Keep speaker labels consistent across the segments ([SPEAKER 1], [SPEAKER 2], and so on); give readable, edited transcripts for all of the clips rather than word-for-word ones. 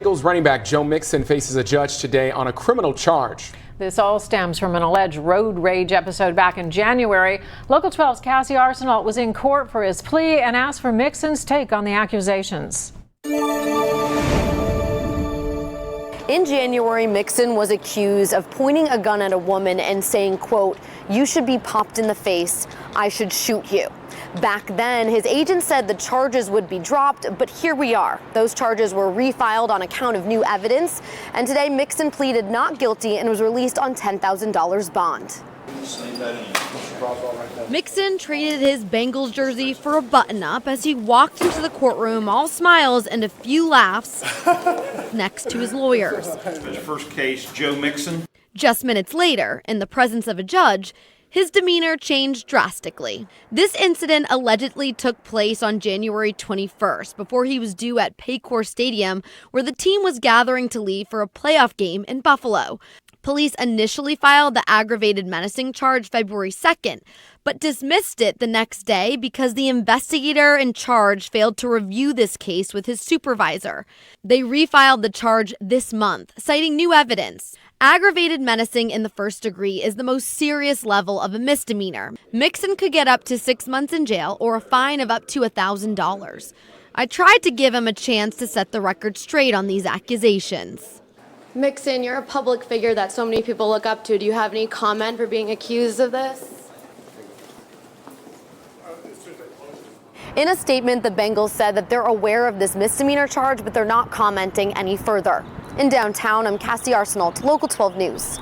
[SPEAKER 1] Bengals running back Joe Mixon faces a judge today on a criminal charge.
[SPEAKER 2] This all stems from an alleged road rage episode back in January. Local 12's Cassie Arsenault was in court for his plea and asked for Mixon's take on the accusations.
[SPEAKER 3] In January, Mixon was accused of pointing a gun at a woman and saying, quote, "You should be popped in the face. I should shoot you." Back then, his agent said the charges would be dropped, but here we are. Those charges were refiled on account of new evidence, and today Mixon pleaded not guilty and was released on $10,000 bond.
[SPEAKER 4] Mixon traded his Bengals jersey for a button-up as he walked into the courtroom, all smiles and a few laughs, next to his lawyers.
[SPEAKER 5] His first case, Joe Mixon.
[SPEAKER 4] Just minutes later, in the presence of a judge, his demeanor changed drastically. This incident allegedly took place on January 21st, before he was due at Paycor Stadium, where the team was gathering to leave for a playoff game in Buffalo. Police initially filed the aggravated menacing charge February 2nd, but dismissed it the next day because the investigator in charge failed to review this case with his supervisor. They refiled the charge this month, citing new evidence. Aggravated menacing in the first degree is the most serious level of a misdemeanor. Mixon could get up to 6 months in jail or a fine of up to $1,000. I tried to give him a chance to set the record straight on these accusations.
[SPEAKER 6] Mixon, you're a public figure that so many people look up to. Do you have any comment for being accused of this?
[SPEAKER 3] In a statement, the Bengals said that they're aware of this misdemeanor charge, but they're not commenting any further. In downtown, I'm Cassie Arsenault, Local 12 News.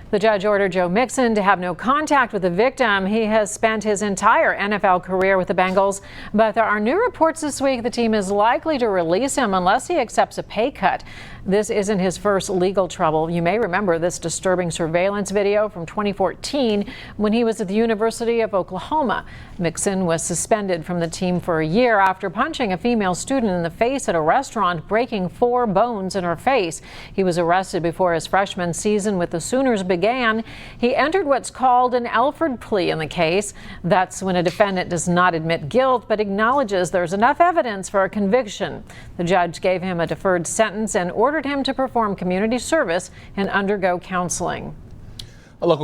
[SPEAKER 2] The judge ordered Joe Mixon to have no contact with the victim. He has spent his entire NFL career with the Bengals, but there are new reports this week the team is likely to release him unless he accepts a pay cut. This isn't his first legal trouble. You may remember this disturbing surveillance video from 2014 when he was at the University of Oklahoma. Mixon was suspended from the team for a year after punching a female student in the face at a restaurant, breaking 4 bones in her face. He was arrested before his freshman season with the Sooners began. He entered what's called an Alford plea in the case. That's when a defendant does not admit guilt but acknowledges there's enough evidence for a conviction. The judge gave him a deferred sentence and ordered him to perform community service and undergo counseling.
[SPEAKER 1] A local